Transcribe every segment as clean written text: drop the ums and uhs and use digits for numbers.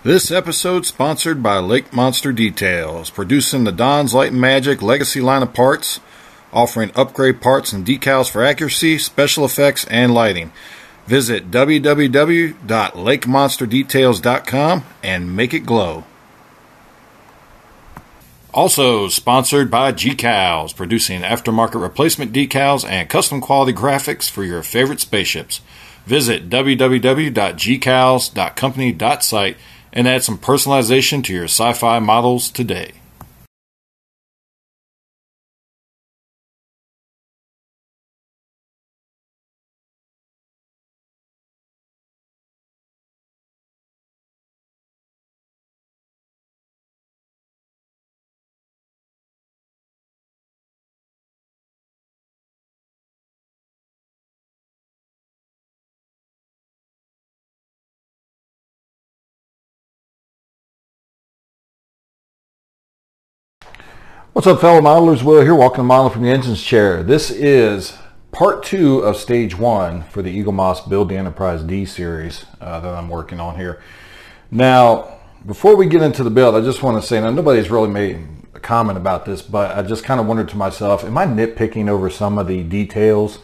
This episode sponsored by Lake Monster Details, producing the Don's Light and Magic Legacy line of parts, offering upgrade parts and decals for accuracy, special effects, and lighting. Visit www.lakemonsterdetails.com and make it glow. Also sponsored by GCals, producing aftermarket replacement decals and custom quality graphics for your favorite spaceships. Visit www.gcals.company.site and add some personalization to your sci-fi models today. What's up, fellow modelers? Will here, walking the model from the engine's chair. This is part 2 of stage 1 for the Eaglemoss Build the Enterprise D series that I'm working on here. Now, before we get into the build, I just want to say, now nobody's really made a comment about this, but I just kind of wondered to myself, am I nitpicking over some of the details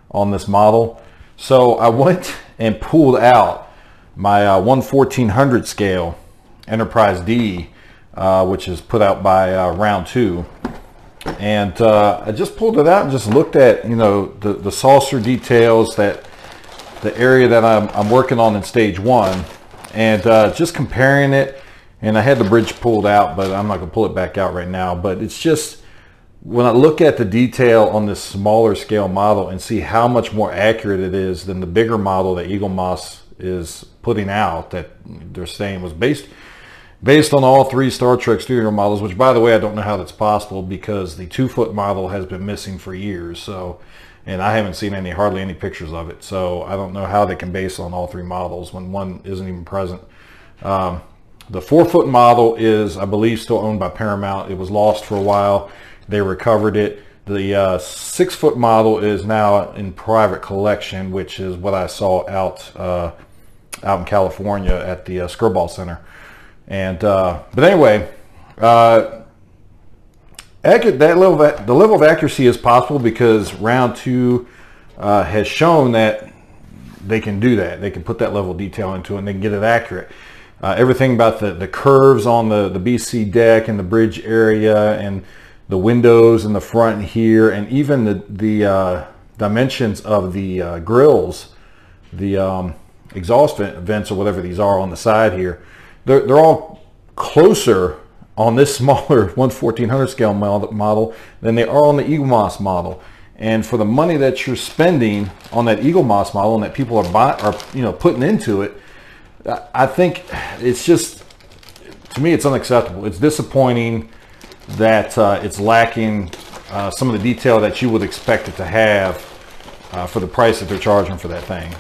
on this model? So I went and pulled out my 1/1400 scale Enterprise D, which is put out by Round 2, and I just pulled it out and just looked at, you know, the saucer details, that the area that I'm working on in stage 1, and just comparing it. And I had the bridge pulled out, but I'm not gonna pull it back out right now. But it's just, when I look at the detail on this smaller scale model and see how much more accurate it is than the bigger model that Eaglemoss is putting out, that they're saying was based on all 3 Star Trek studio models, which, by the way, I don't know how that's possible, because the 2-foot model has been missing for years. So, and I haven't seen hardly any pictures of it. So I don't know how they can base on all 3 models when one isn't even present. The 4-foot model is, I believe, still owned by Paramount. It was lost for a while. They recovered it. The 6-foot model is now in private collection, which is what I saw out in California at the Skirball Center. And but anyway, the level of accuracy is possible because Round 2 has shown that they can do that. They can put that level of detail into it and they can get it accurate. Everything about the curves on the BC deck and the bridge area and the windows in the front here, and even the dimensions of the grills, the exhaust vents or whatever these are on the side here, they're all closer on this smaller 1/1400 scale model than they are on the Eaglemoss model. And for the money that you're spending on that Eaglemoss model and that people are putting into it, I think it's just, to me, it's unacceptable. It's disappointing that it's lacking some of the detail that you would expect it to have for the price that they're charging for that thing.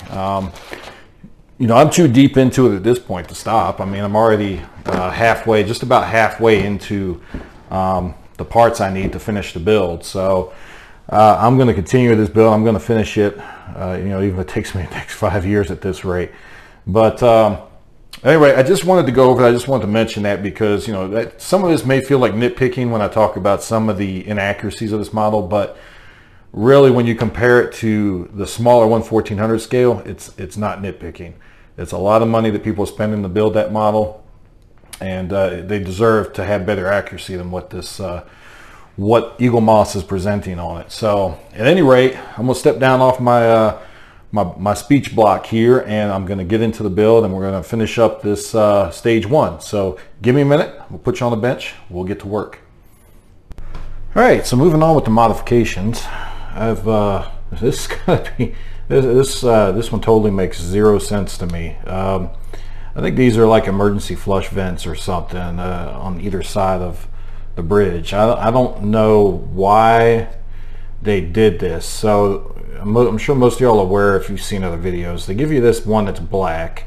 I'm too deep into it at this point to stop. I mean, I'm already just about halfway into the parts I need to finish the build. So I'm going to continue this build. I'm going to finish it, even if it takes me the next 5 years at this rate. But anyway, I just wanted to go over that. I just wanted to mention that because, that some of this may feel like nitpicking when I talk about some of the inaccuracies of this model, but really, when you compare it to the smaller 1/1400 scale, it's not nitpicking. It's a lot of money that people are spending to build that model, and they deserve to have better accuracy than what Eaglemoss is presenting on it. So, at any rate, I'm going to step down off my speech block here, and I'm going to get into the build, and we're going to finish up this stage 1. So, give me a minute. We'll put you on the bench. We'll get to work. All right. So, moving on with the modifications. This one totally makes 0 sense to me. I think these are like emergency flush vents or something on either side of the bridge. I don't know why they did this. So I'm sure most of y'all are aware, if you've seen other videos, they give you this one that's black,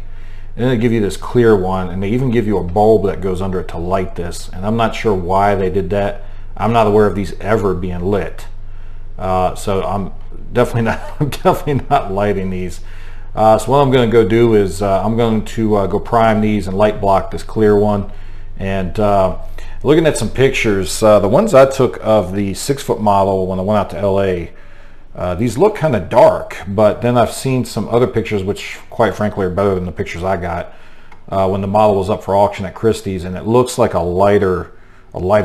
and then they give you this clear one, and they even give you a bulb that goes under it to light this. And I'm not sure why they did that. I'm not aware of these ever being lit. So I'm definitely not lighting these. So what I'm going to go do is I'm going to go prime these and light block this clear one. And looking at some pictures, the ones I took of the 6-foot model when I went out to LA, these look kind of dark, but then I've seen some other pictures which quite frankly are better than the pictures I got when the model was up for auction at Christie's, and it looks like a lighter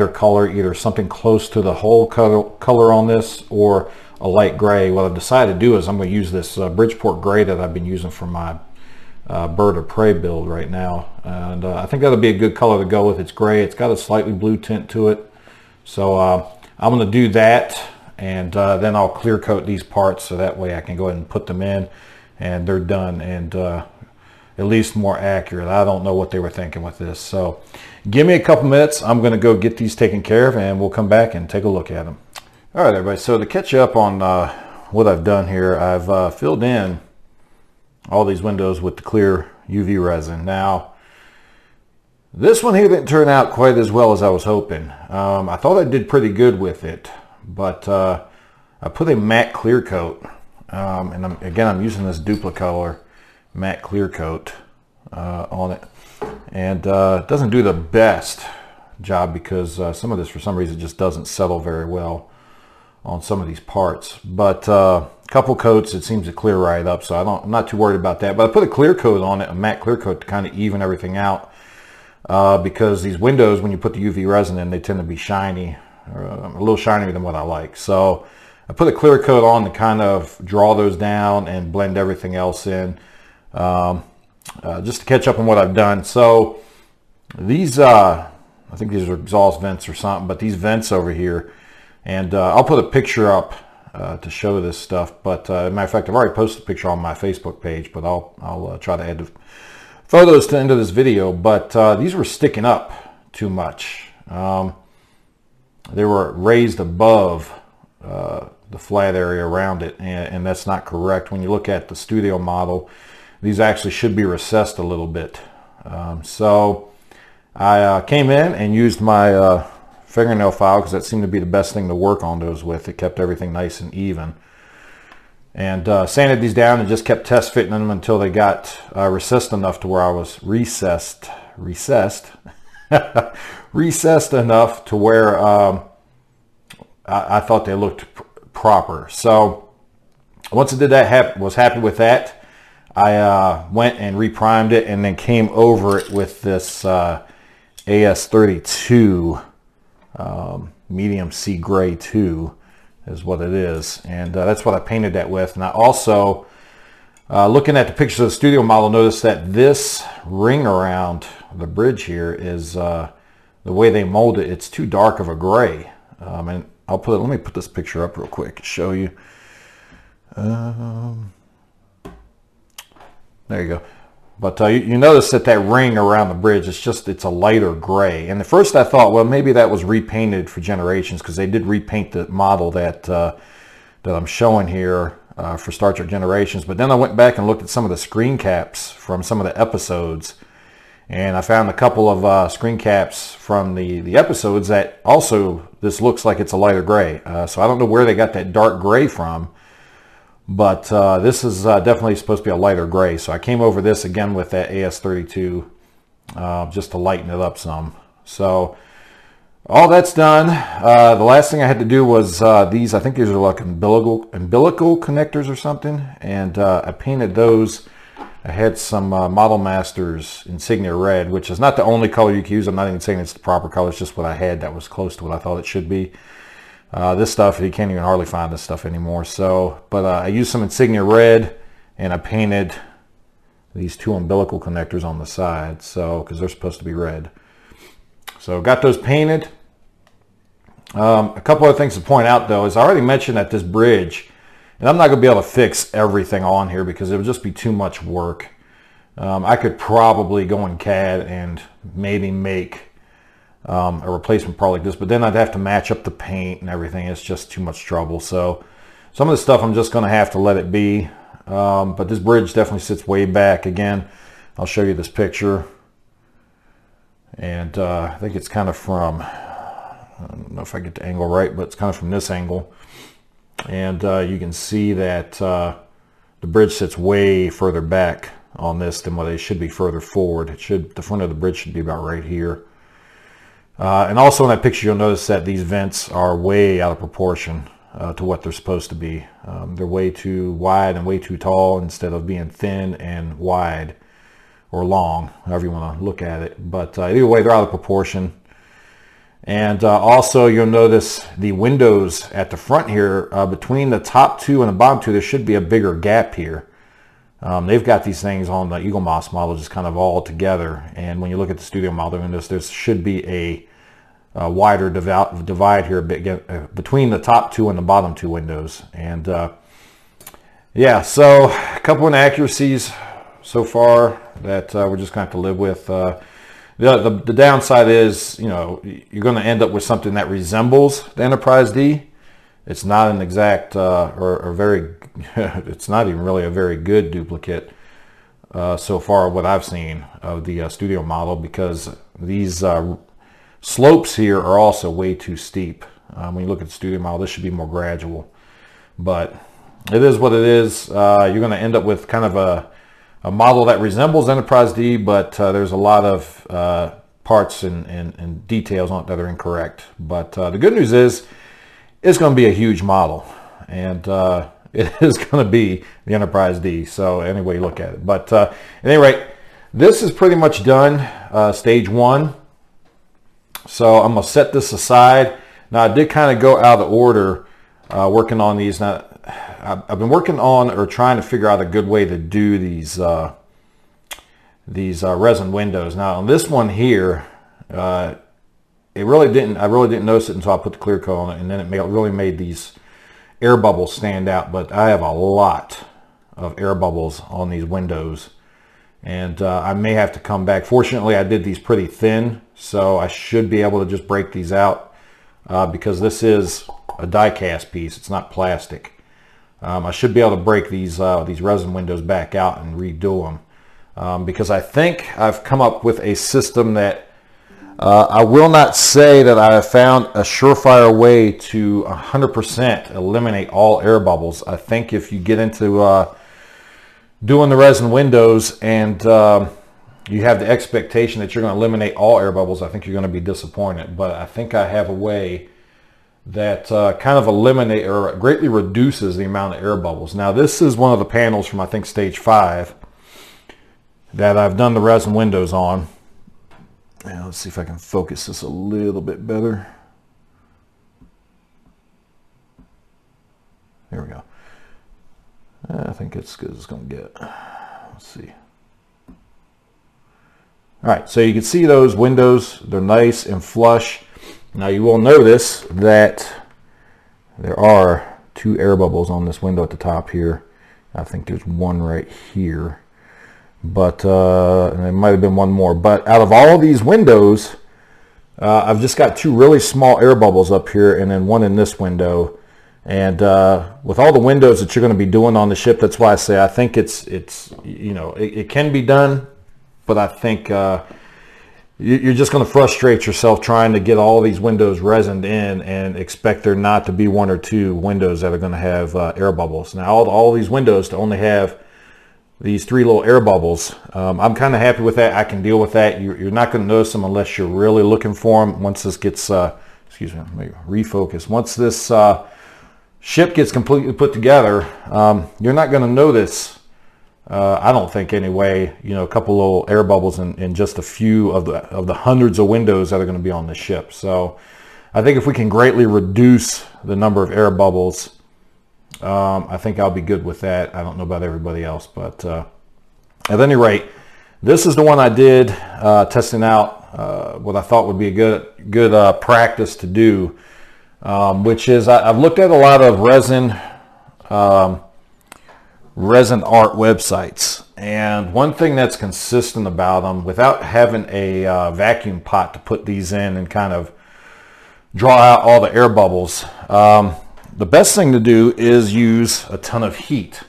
color, either something close to the whole color on this or a light gray. What I've decided to do is I'm going to use this Bridgeport gray that I've been using for my bird of prey build right now, and I think that'll be a good color to go with. It's gray, it's got a slightly blue tint to it, so I'm going to do that, and then I'll clear coat these parts so that way I can go ahead and put them in and they're done and at least more accurate. I don't know what they were thinking with this, so give me a couple minutes. I'm going to go get these taken care of and we'll come back and take a look at them. All right, everybody, so to catch up on what I've done here, I've filled in all these windows with the clear UV resin. Now, this one here didn't turn out quite as well as I was hoping. I thought I did pretty good with it, but I put a matte clear coat, and again, I'm using this Duplicolor matte clear coat on it, and it doesn't do the best job because some of this, for some reason, just doesn't settle very well on some of these parts. But a couple coats, it seems to clear right up, so I'm not too worried about that. But I put a clear coat on it, a matte clear coat, to kind of even everything out, because these windows, when you put the UV resin in, they tend to be shiny, a little shinier than what I like. So I put a clear coat on to kind of draw those down and blend everything else in, just to catch up on what I've done. So these, I think these are exhaust vents or something, but these vents over here, and I'll put a picture up to show this stuff, but as a matter of fact, I've already posted a picture on my Facebook page, but I'll try to add the photos to the end of this video. But these were sticking up too much. They were raised above the flat area around it, and that's not correct. When you look at the studio model, these actually should be recessed a little bit. So I came in and used my fingernail file, because that seemed to be the best thing to work on those with. It kept everything nice and even, and sanded these down and just kept test fitting them until they got recessed enough to where I was recessed enough to where I thought they looked proper. So once I did that, was happy with that, I went and reprimed it and then came over it with this AS32 medium sea gray 2 is what it is, and that's what I painted that with. And I also, looking at the pictures of the studio model, noticed that this ring around the bridge here is the way they mold it, it's too dark of a gray. And let me put this picture up real quick to show you. There you go. But you notice that ring around the bridge, it's a lighter gray. And at first I thought, well, maybe that was repainted for Generations, because they did repaint the model that I'm showing here for Star Trek Generations. But then I went back and looked at some of the screen caps from some of the episodes, and I found a couple of screen caps from the episodes that also, this looks like it's a lighter gray. So I don't know where they got that dark gray from, but this is definitely supposed to be a lighter gray. So I came over this again with that AS32 just to lighten it up some. So all that's done. The last thing I had to do was these, I think these are like umbilical connectors or something, and I painted those. I had some Model Masters Insignia Red, which is not the only color you can use. I'm not even saying it's the proper color, it's just what I had that was close to what I thought it should be. This stuff, you can't even hardly find this stuff anymore. So, but I used some Insignia Red, and I painted these 2 umbilical connectors on the side, so because they're supposed to be red. So got those painted. A couple other things to point out, though, is I already mentioned that this bridge, and I'm not going to be able to fix everything on here because it would just be too much work. I could probably go in CAD and maybe make a replacement part like this, but then I'd have to match up the paint and everything. It's just too much trouble. So some of this stuff I'm just going to have to let it be. But this bridge definitely sits way back. Again, I'll show you this picture, and I think it's kind of from, I don't know if I get the angle right, but it's kind of from this angle, and you can see that the the bridge sits way further back on this than what it should be further forward. The front of the bridge should be about right here. And also in that picture, you'll notice that these vents are way out of proportion to what they're supposed to be. They're way too wide and way too tall instead of being thin and wide or long, however you want to look at it. But either way, they're out of proportion. And also you'll notice the windows at the front here, between the top two and the bottom two, there should be a bigger gap here. They've got these things on the Eaglemoss model just kind of all together. And when you look at the studio model windows, there should be a wider divide here between the top two and the bottom two windows. And yeah, so a couple inaccuracies so far that we're just going to have to live with. The downside is, you know, you're going to end up with something that resembles the Enterprise D. It's not an exact or very, it's not even really a very good duplicate so far what I've seen of the studio model, because these slopes here are also way too steep. When you look at the studio model, this should be more gradual. But it is what it is. You're going to end up with kind of a model that resembles Enterprise D, but there's a lot of parts and details on it that are incorrect. But the good news is it's going to be a huge model, and it is going to be the Enterprise D, so any way you look at it. But at any rate, this is pretty much done, stage one. So I'm going to set this aside. Now, I did kind of go out of order working on these. Now, I've been working on or trying to figure out a good way to do these resin windows. Now on this one here, I really didn't notice it until I put the clear coat on it, and then it really made these air bubbles stand out. But I have a lot of air bubbles on these windows, and I may have to come back. Fortunately, I did these pretty thin, so I should be able to just break these out because this is a die cast piece. It's not plastic. I should be able to break these resin windows back out and redo them, because I think I've come up with a system that I will not say that I have found a surefire way to 100% eliminate all air bubbles. I think if you get into doing the resin windows and you have the expectation that you're going to eliminate all air bubbles, I think you're going to be disappointed. But I think I have a way that kind of eliminate or greatly reduces the amount of air bubbles. Now this is one of the panels from I think stage 5 that I've done the resin windows on. Now let's see if I can focus this a little bit better. There we go. I think it's as good as it's going to get. Let's see. All right, so you can see those windows. They're nice and flush. Now you will notice that there are 2 air bubbles on this window at the top here. I think there's one right here, but and there might have been one more. But out of all these windows, I've just got 2 really small air bubbles up here, and then one in this window. And with all the windows that you're going to be doing on the ship, that's why I say I think it's you know, it can be done, but I think you're just going to frustrate yourself trying to get all these windows resined in and expect there not to be 1 or 2 windows that are going to have air bubbles. Now all these windows to only have these 3 little air bubbles, I'm kind of happy with that. I can deal with that. You're not going to notice them unless you're really looking for them. Once this gets, excuse me, let me refocus. Once this ship gets completely put together, you're not going to notice, I don't think anyway, you know, a couple little air bubbles in just a few of the hundreds of windows that are going to be on the ship. So I think if we can greatly reduce the number of air bubbles, I think I'll be good with that. I don't know about everybody else, but at any rate, this is the one I did testing out what I thought would be a good practice to do, which is I've looked at a lot of resin art websites, and one thing that's consistent about them, without having a vacuum pot to put these in and kind of draw out all the air bubbles, the best thing to do is use a ton of heat.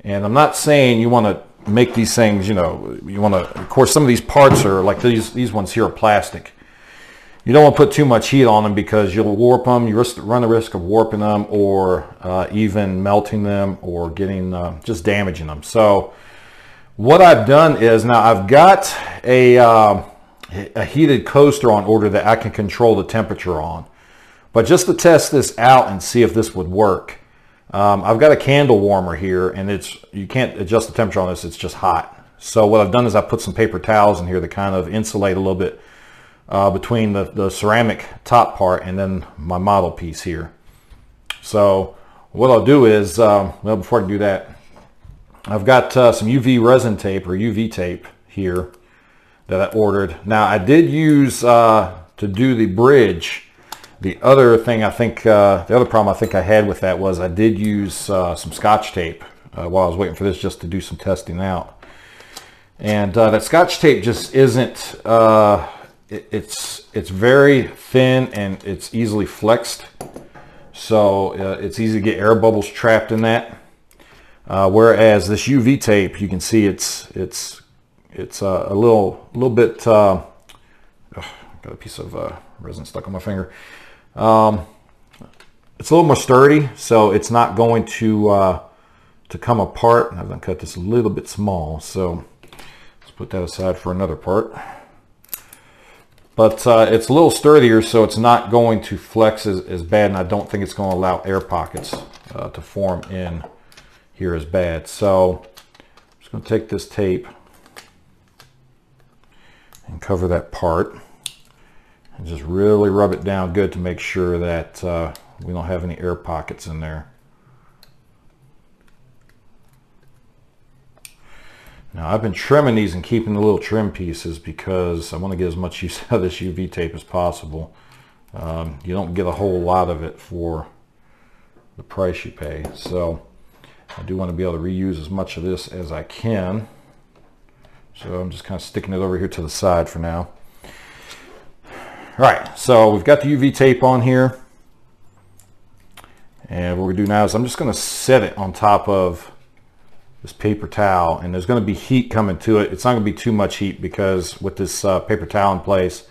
And I'm not saying you want to make these things, you know, you want to, of course some of these parts are like these ones here are plastic, you don't want to put too much heat on them because you'll warp them. You run the risk of warping them, or even melting them, or getting just damaging them. So what I've done is, now I've got a heated coaster on order that I can control the temperature on. But just to test this out and see if this would work, I've got a candle warmer here, and you can't adjust the temperature on this, it's just hot. So what I've done is I put some paper towels in here to kind of insulate a little bit between the ceramic top part and then my model piece here. So what I'll do is, well, before I can do that, I've got some UV resin tape, or UV tape here that I ordered. Now I did use, to do the bridge, the other thing I think, the other problem I think I had with that was I did use some Scotch tape while I was waiting for this, just to do some testing out. And that Scotch tape just isn't, it's very thin and it's easily flexed, so it's easy to get air bubbles trapped in that. Whereas this UV tape, you can see it's a little bit. Got a piece of resin stuck on my finger. It's a little more sturdy, so it's not going to come apart. I've done cut this a little bit small, so let's put that aside for another part. But it's a little sturdier, so it's not going to flex as bad, and I don't think it's going to allow air pockets to form in here as bad. So I'm just going to take this tape and cover that part, and just really rub it down good to make sure that we don't have any air pockets in there. Now I've been trimming these and keeping the little trim pieces because I want to get as much use out of this UV tape as possible. You don't get a whole lot of it for the price you pay, so I do want to be able to reuse as much of this as I can. So I'm just kind of sticking it over here to the side for now. All right, so we've got the UV tape on here, and what we do now is I'm just going to set it on top of this paper towel, and there's going to be heat coming to it. It's not going to be too much heat because with this paper towel in place,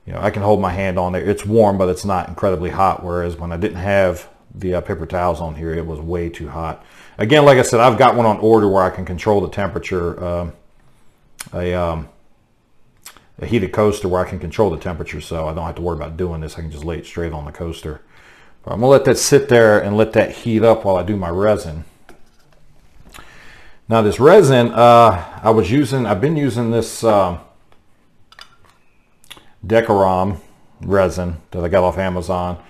you know, I can hold my hand on there. It's warm, but it's not incredibly hot, whereas when I didn't have the paper towels on here, it was way too hot. Again, like I said, I've got one on order where I can control the temperature, a heated coaster where I can control the temperature, so I don't have to worry about doing this. I can just lay it straight on the coaster. But I'm gonna let that sit there and let that heat up while I do my resin. Now this resin, I've been using this Decorum resin that I got off Amazon.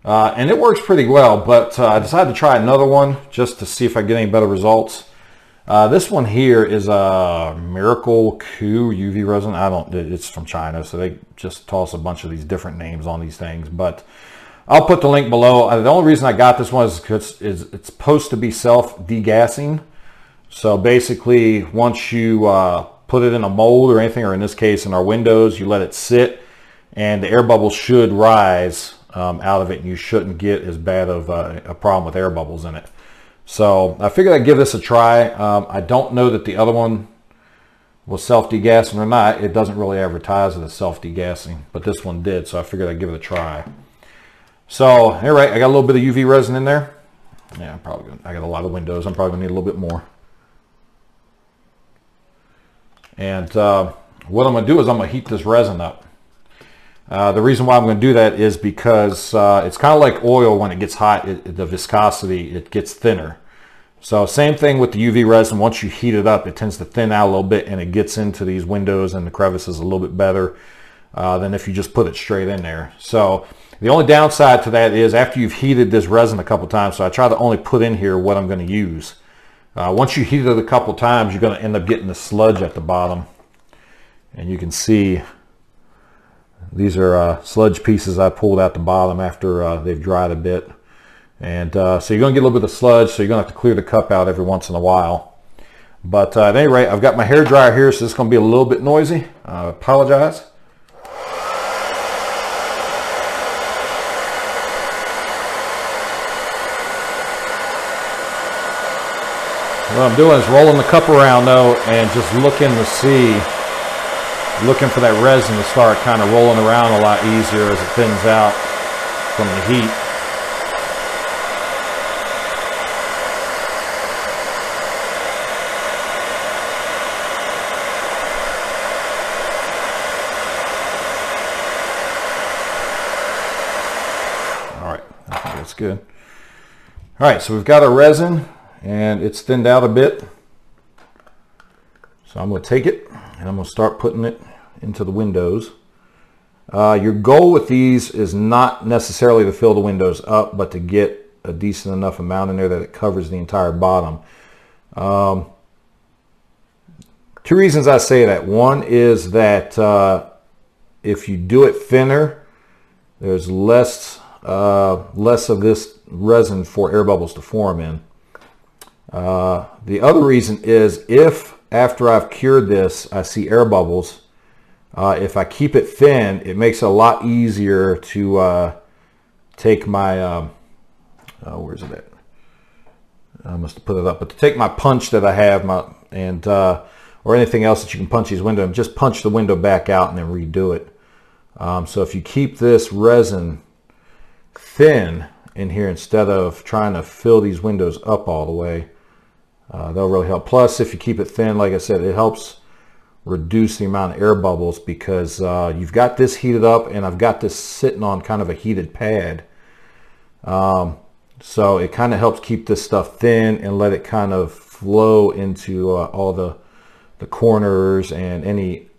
And it works pretty well, but I decided to try another one just to see if I get any better results. This one here is a Miracle Coup UV resin. It's from China, so they just toss a bunch of these different names on these things, but I'll put the link below. The only reason I got this one is because it's supposed to be self-degassing. So basically, once you put it in a mold or anything, or in this case in our windows, you let it sit, and the air bubbles should rise out of it, and you shouldn't get as bad of a problem with air bubbles in it. So I figured I'd give this a try. I don't know that the other one was self-degassing or not. It doesn't really advertise it as self-degassing, but this one did, so I figured I'd give it a try. So, all right, I got a little bit of UV resin in there. Yeah, I got a lot of windows. I'm probably gonna need a little bit more. And what I'm going to do is I'm going to heat this resin up. The reason why I'm going to do that is because it's kind of like oil. When it gets hot, the viscosity, it gets thinner. So same thing with the UV resin. Once you heat it up, it tends to thin out a little bit, and it gets into these windows and the crevices a little bit better than if you just put it straight in there. So the only downside to that is after you've heated this resin a couple times, so I try to only put in here what I'm going to use. Once you heat it a couple times, you're going to end up getting the sludge at the bottom. And you can see these are sludge pieces I pulled out the bottom after they've dried a bit. And so you're going to get a little bit of sludge, so you're going to have to clear the cup out every once in a while. But at any rate, I've got my hair dryer here, so it's going to be a little bit noisy. I apologize. What I'm doing is rolling the cup around though, and just looking to see looking for that resin to start kind of rolling around a lot easier as it thins out from the heat. All right, I think that's good. All right, so we've got our resin and it's thinned out a bit. So I'm going to take it and I'm going to start putting it into the windows. Your goal with these is not necessarily to fill the windows up, but to get a decent enough amount in there that it covers the entire bottom. Two reasons I say that. One is that if you do it thinner, there's less of this resin for air bubbles to form in. The other reason is if after I've cured this I see air bubbles, if I keep it thin, it makes it a lot easier to take my where's it at? I must have put it up, but to take my punch that I have, or anything else that you can punch these windows, and just punch the window back out and then redo it. So if you keep this resin thin in here instead of trying to fill these windows up all the way, that'll really help. Plus, if you keep it thin, like I said, it helps reduce the amount of air bubbles because you've got this heated up and I've got this sitting on kind of a heated pad. So it kind of helps keep this stuff thin and let it kind of flow into all the corners and any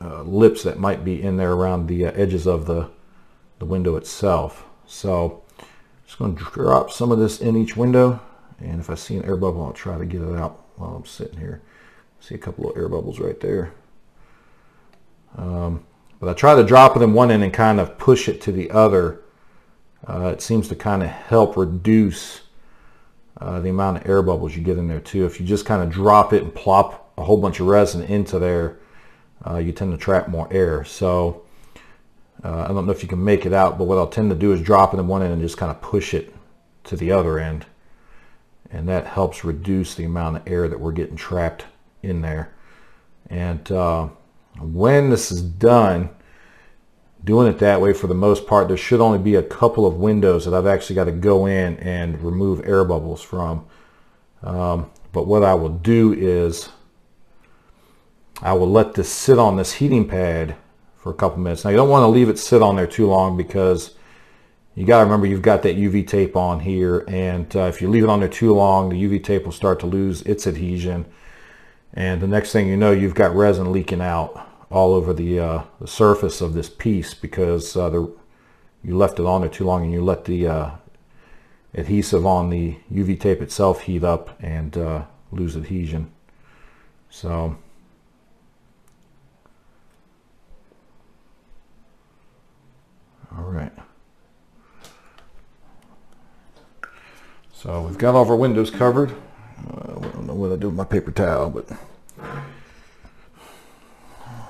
lips that might be in there around the edges of the window itself. So just going to drop some of this in each window, and if I see an air bubble, I'll try to get it out while I'm sitting here. See a couple of air bubbles right there. But I try to drop it in one end and kind of push it to the other. It seems to kind of help reduce the amount of air bubbles you get in there too. If you just kind of drop it and plop a whole bunch of resin into there, you tend to trap more air. So I don't know if you can make it out, but what I'll tend to do is drop it in one end and just kind of push it to the other end. And that helps reduce the amount of air that we're getting trapped in there. And when this is done, doing it that way, for the most part, there should only be a couple of windows that I've actually got to go in and remove air bubbles from. But what I will do is I will let this sit on this heating pad for a couple minutes. Now you don't want to leave it sit on there too long because you got to remember you've got that UV tape on here, and if you leave it on there too long, the UV tape will start to lose its adhesion, and the next thing you know, you've got resin leaking out all over the surface of this piece because you left it on there too long and you let the adhesive on the UV tape itself heat up and lose adhesion. So all right. So we've got all of our windows covered. I don't know what I do with my paper towel, but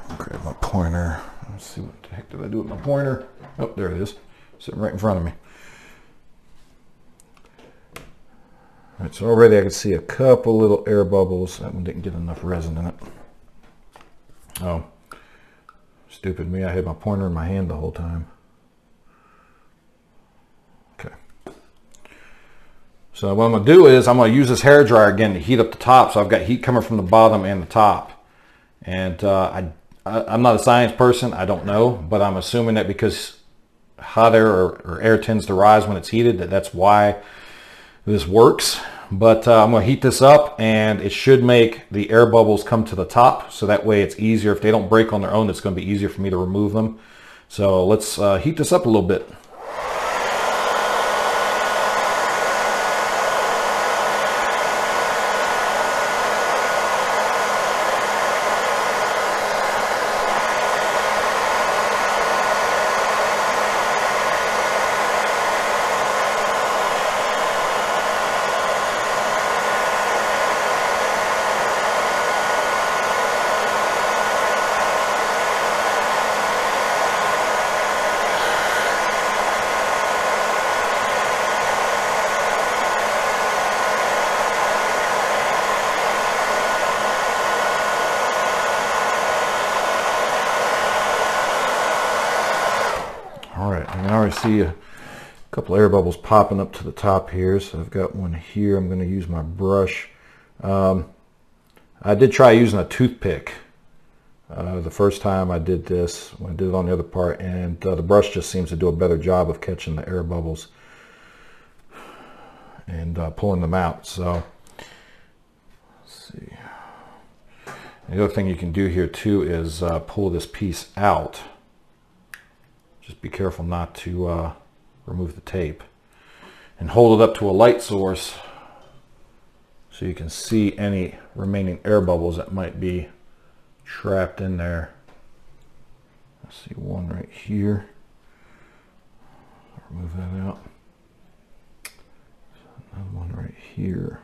I'll grab my pointer. Let's see, what the heck did I do with my pointer? Oh, there it is, sitting right in front of me. All right, so already I can see a couple little air bubbles. That one didn't get enough resin in it. Oh, stupid me, I had my pointer in my hand the whole time. So what I'm going to do is I'm going to use this hair dryer again to heat up the top. So I've got heat coming from the bottom and the top. And I'm not a science person. I don't know. But I'm assuming that because hot air or air tends to rise when it's heated, that's why this works. But I'm going to heat this up and it should make the air bubbles come to the top. So that way it's easier. If they don't break on their own, it's going to be easier for me to remove them. So let's heat this up a little bit. I see a couple air bubbles popping up to the top here. So I've got one here. I'm going to use my brush. I did try using a toothpick the first time I did this, when I did it on the other part, and the brush just seems to do a better job of catching the air bubbles and pulling them out. So let's see. The other thing you can do here too is pull this piece out. Just be careful not to remove the tape, and hold it up to a light source so you can see any remaining air bubbles that might be trapped in there. I see one right here. Remove that out. Another one right here.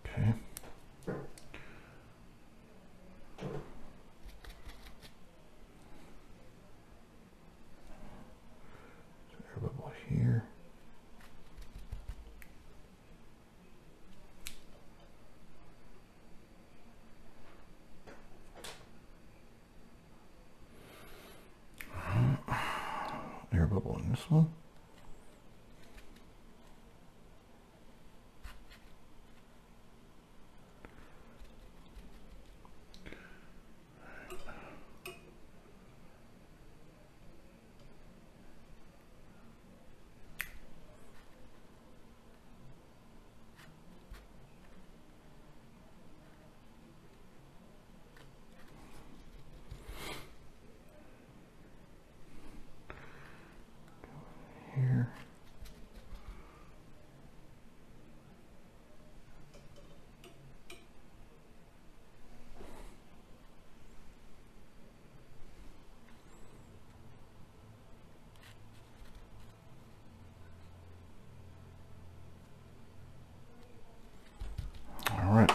Okay. Air bubble here. Air bubble in this one. Here. All right.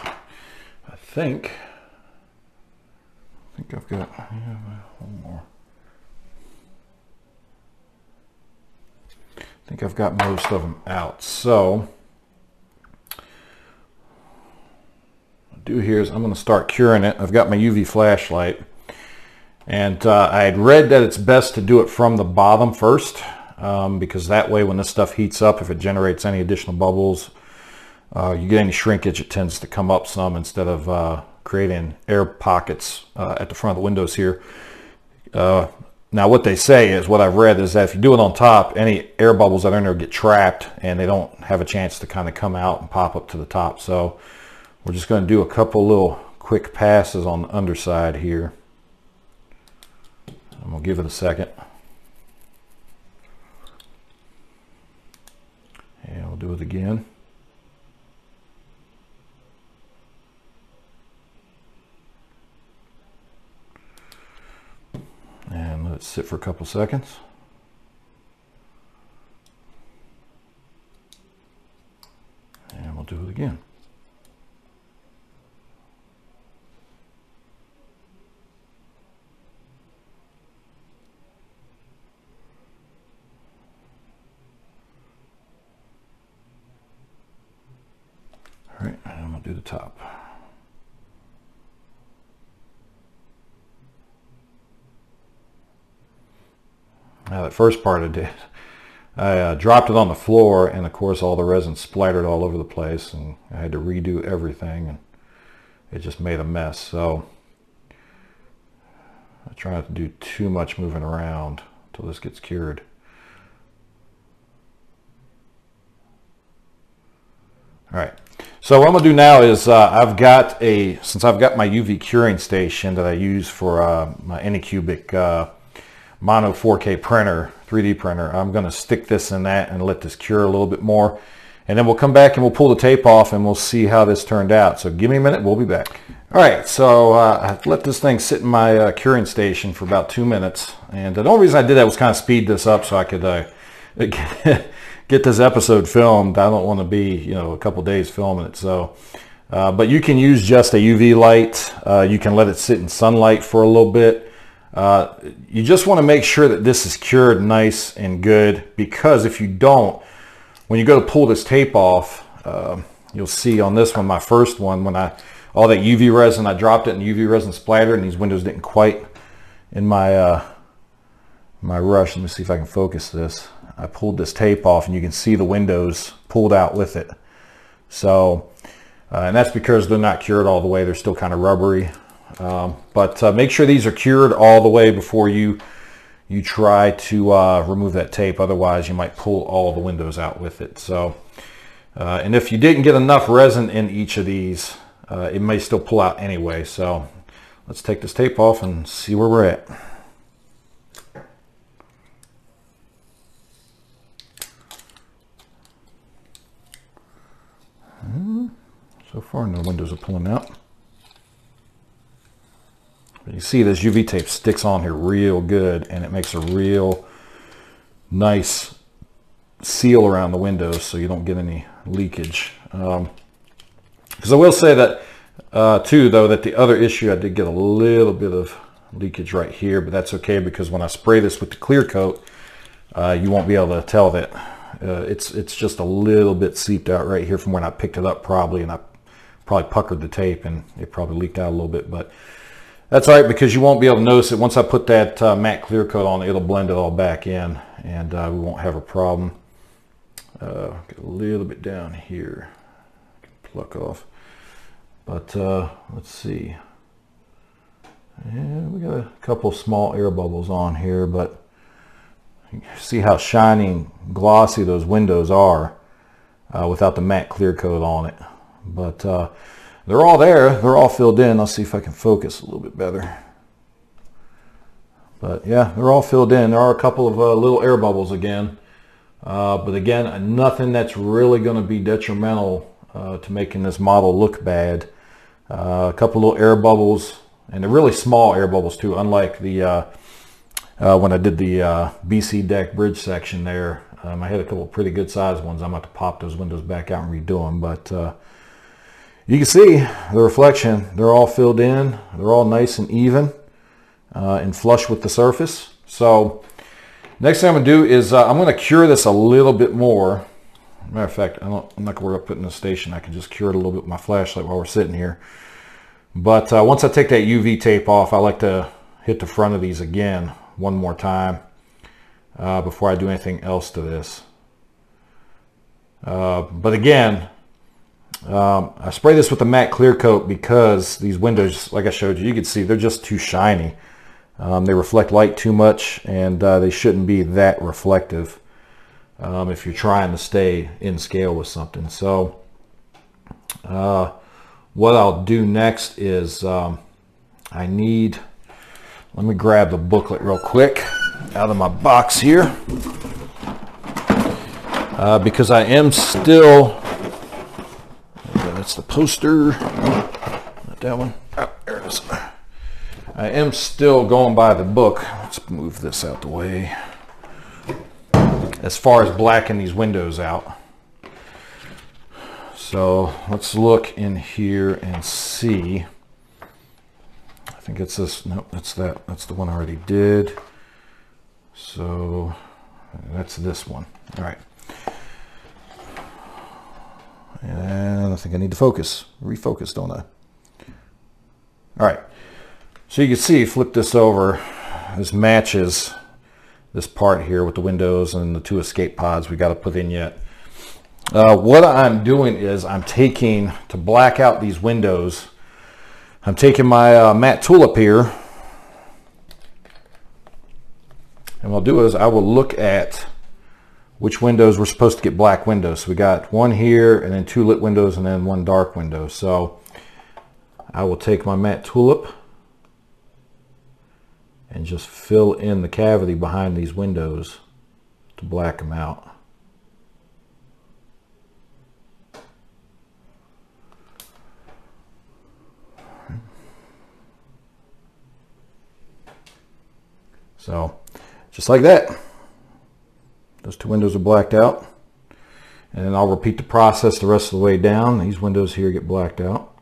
I think I've got one more. I think I've got most of them out. So what I'll do here is I'm going to start curing it. I've got my UV flashlight, and I had read that it's best to do it from the bottom first, because that way when this stuff heats up, if it generates any additional bubbles, you get any shrinkage, it tends to come up some instead of creating air pockets at the front of the windows here. Now what they say is, what I've read is that if you do it on top, any air bubbles that are in there get trapped and they don't have a chance to kind of come out and pop up to the top. So we're just going to do a couple little quick passes on the underside here. I'm going to give it a second. And we'll do it again. And let it sit for a couple seconds. And we'll do it again. All right, and I'm going to do the top. Now that first part I did, I dropped it on the floor, and of course all the resin splattered all over the place, and I had to redo everything, and it just made a mess. So I try not to do too much moving around until this gets cured. All right, so what I'm gonna do now is since I've got my UV curing station that I use for my Anycubic Mono 4K printer, 3D printer, I'm going to stick this in that and let this cure a little bit more, and then we'll come back and we'll pull the tape off and we'll see how this turned out. So give me a minute, we'll be back. All right, so I let this thing sit in my curing station for about 2 minutes, and the only reason I did that was kind of speed this up so I could get this episode filmed. I don't want to be, a couple days filming it. So but you can use just a UV light. You can let it sit in sunlight for a little bit. You just want to make sure that this is cured nice and good, because if you don't, when you go to pull this tape off, you'll see on this one, my first one, when I all that UV resin. I dropped it and UV resin splattered, and these windows didn't quite in my my rush. Let me see if I can focus this. I pulled this tape off and you can see the windows pulled out with it. So and that's because they're not cured all the way. They're still kind of rubbery. But make sure these are cured all the way before you try to remove that tape. Otherwise you might pull all the windows out with it. So and if you didn't get enough resin in each of these, it may still pull out anyway. So let's take this tape off and see where we're at. So far no windows are pulling out. But you see this UV tape sticks on here real good, and it makes a real nice seal around the windows so you don't get any leakage. Because I will say that too, though, that the other issue, I did get a little bit of leakage right here, but that's okay because when I spray this with the clear coat, you won't be able to tell that. It's just a little bit seeped out right here from when I picked it up probably, and I probably puckered the tape and it probably leaked out a little bit, but that's all right because you won't be able to notice it. Once I put that matte clear coat on, it'll blend it all back in, and we won't have a problem. Get a little bit down here, I can pluck off, but let's see. Yeah, we got a couple small air bubbles on here, but you see how shiny and glossy those windows are without the matte clear coat on it. But they're all there. They're all filled in. I'll see if I can focus a little bit better. But yeah, they're all filled in. There are a couple of little air bubbles again. But again, nothing that's really going to be detrimental to making this model look bad. A couple little air bubbles, and they're really small air bubbles too, unlike the when I did the BC deck bridge section there. I had a couple pretty good sized ones. I'm about to pop those windows back out and redo them, but you can see the reflection. They're all filled in. They're all nice and even and flush with the surface. So next thing I'm going to do is I'm going to cure this a little bit more. Matter of fact, I'm not going to worry about putting it in the station. I can just cure it a little bit with my flashlight while we're sitting here. But once I take that UV tape off, I like to hit the front of these again one more time before I do anything else to this. But again, I spray this with the matte clear coat because these windows, like I showed you, you can see they're just too shiny. They reflect light too much, and they shouldn't be that reflective if you're trying to stay in scale with something. So what I'll do next is let me grab the booklet real quick out of my box here because I am still, that's the poster, not that one. Oh, there it is. I am still going by the book. Let's move this out the way. As far as blacking these windows out. So let's look in here and see. I think it's this. Nope, that's that. That's the one I already did. So that's this one. All right. And I think I need to focus. Refocus, don't I? All right. So you can see, flip this over. This matches this part here with the windows and the two escape pods we got to put in yet. What I'm doing is I'm taking, to black out these windows, I'm taking my matte tulip here, and what I'll do is I will look at which windows we're supposed to get black windows. So we got one here, and then two lit windows, and then one dark window. So I will take my matte tulip and just fill in the cavity behind these windows to black them out. So just like that, those two windows are blacked out, and then I'll repeat the process the rest of the way down. These windows here get blacked out.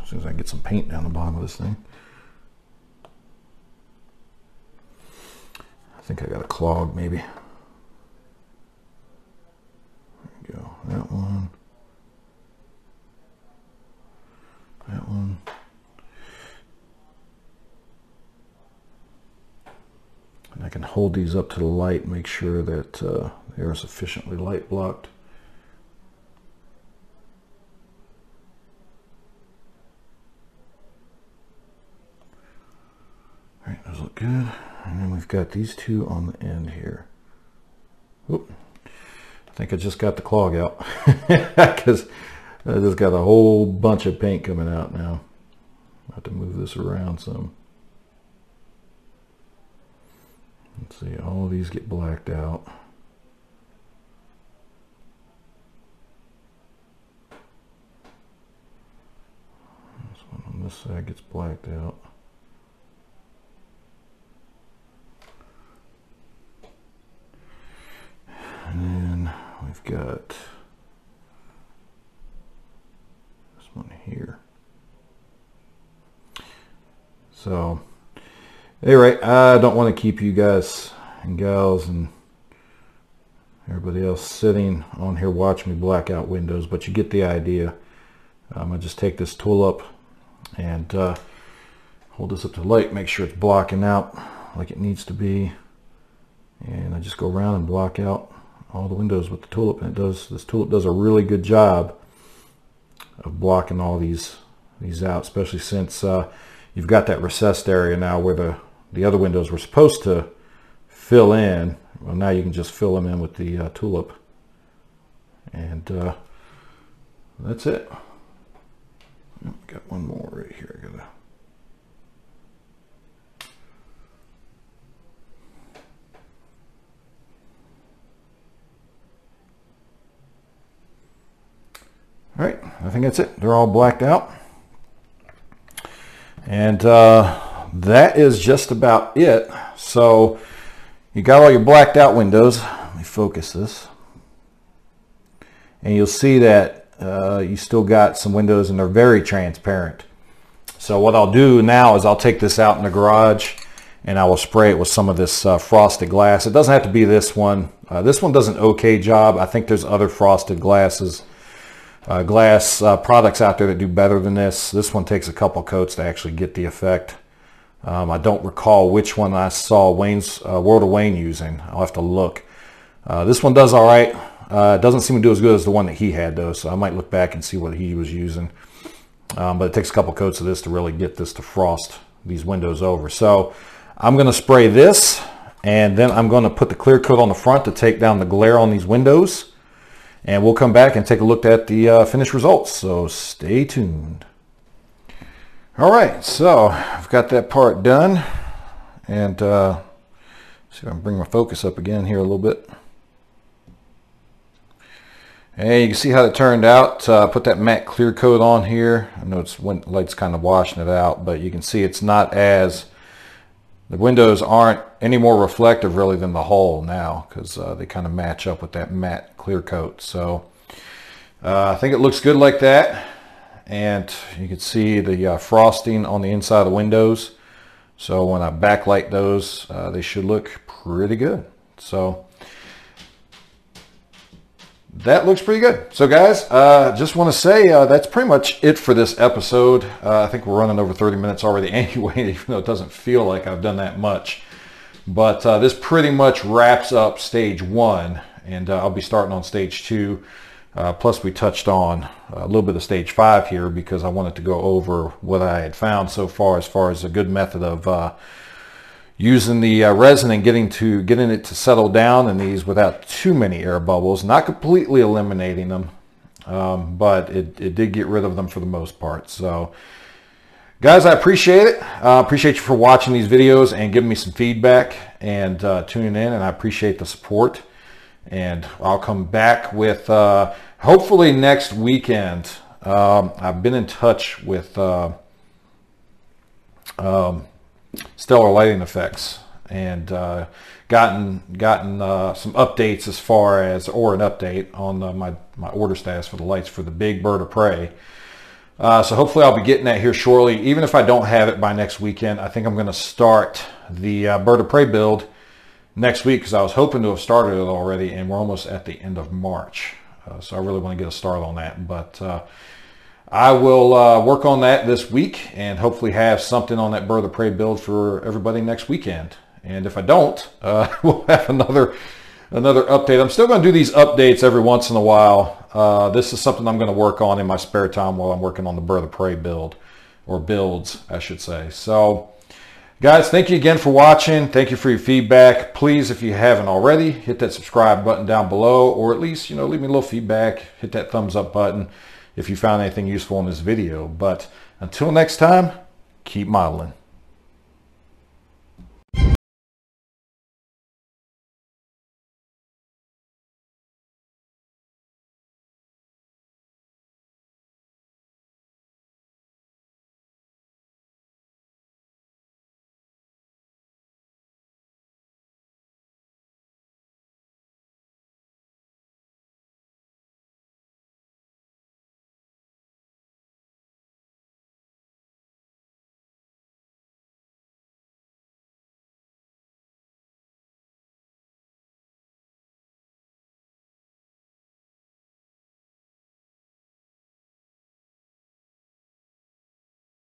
As soon as I get some paint down the bottom of this thing. I think I got a clog maybe. There we go, that one. one. And I can hold these up to the light, make sure that they are sufficiently light blocked. All right, those look good. And then we've got these two on the end here. Oop. I think I just got the clog out because I just got a whole bunch of paint coming out now. I have to move this around some. Let's see, all these get blacked out. This one on this side gets blacked out. And then we've got this one here. So anyway, I don't want to keep you guys and gals and everybody else sitting on here watching me black out windows, but you get the idea. I just take this tool up and hold this up to the light, make sure it's blocking out like it needs to be, and I just go around and block out all the windows with the tulip, and this tulip does a really good job of blocking all these out, especially since you've got that recessed area now where the other windows were supposed to fill in. Well, now you can just fill them in with the tulip, and that's it. Got one more right here. I gotta. All right, I think that's it. They're all blacked out. And that is just about it. So you got all your blacked out windows. Let me focus this. And you'll see that you still got some windows and they're very transparent. So what I'll do now is I'll take this out in the garage and I will spray it with some of this frosted glass. It doesn't have to be this one. This one does an okay job. I think there's other frosted glass products out there that do better than this. This one takes a couple coats to actually get the effect. I don't recall which one I saw Wayne's World of Wayne using. I'll have to look. This one does all right. It doesn't seem to do as good as the one that he had though, so I might look back and see what he was using. But it takes a couple coats of this to really get this to frost these windows over. So I'm going to spray this, and then I'm going to put the clear coat on the front to take down the glare on these windows. And we'll come back and take a look at the finished results, so stay tuned. All right, so I've got that part done, and see if I can bring my focus up again here a little bit. And you can see how it turned out. Put that matte clear coat on here. I know it's when light's kind of washing it out, but you can see it's not as, the windows aren't any more reflective really than the hull now, because they kind of match up with that matte clear coat. So I think it looks good like that, and you can see the frosting on the inside of the windows. So when I backlight those, they should look pretty good. So that looks pretty good. So guys, just want to say that's pretty much it for this episode. I think we're running over 30 minutes already anyway, even though it doesn't feel like I've done that much. But this pretty much wraps up stage 1, and I'll be starting on stage 2. Plus we touched on a little bit of stage 5 here because I wanted to go over what I had found so far as a good method of using the resin and getting it to settle down in these without too many air bubbles. Not completely eliminating them, but it did get rid of them for the most part. So guys, I appreciate it. Appreciate you for watching these videos and giving me some feedback and tuning in, and I appreciate the support. And I'll come back with hopefully next weekend. I've been in touch with Stellar Lighting Effects and gotten some updates as far as, or an update on my order status for the lights for the big bird of prey. So hopefully I'll be getting that here shortly. Even if I don't have it by next weekend, I think I'm going to start the bird of prey build next week, because I was hoping to have started it already, and we're almost at the end of March. So I really want to get a start on that. But I will work on that this week and hopefully have something on that Bird of Prey build for everybody next weekend. And if I don't, we'll have another update. I'm still going to do these updates every once in a while. This is something I'm going to work on in my spare time while I'm working on the Bird of Prey build, or builds, I should say. So, guys, thank you again for watching. Thank you for your feedback. Please, if you haven't already, hit that subscribe button down below, or at least, leave me a little feedback. Hit that thumbs up button if you found anything useful in this video. But until next time, keep modeling.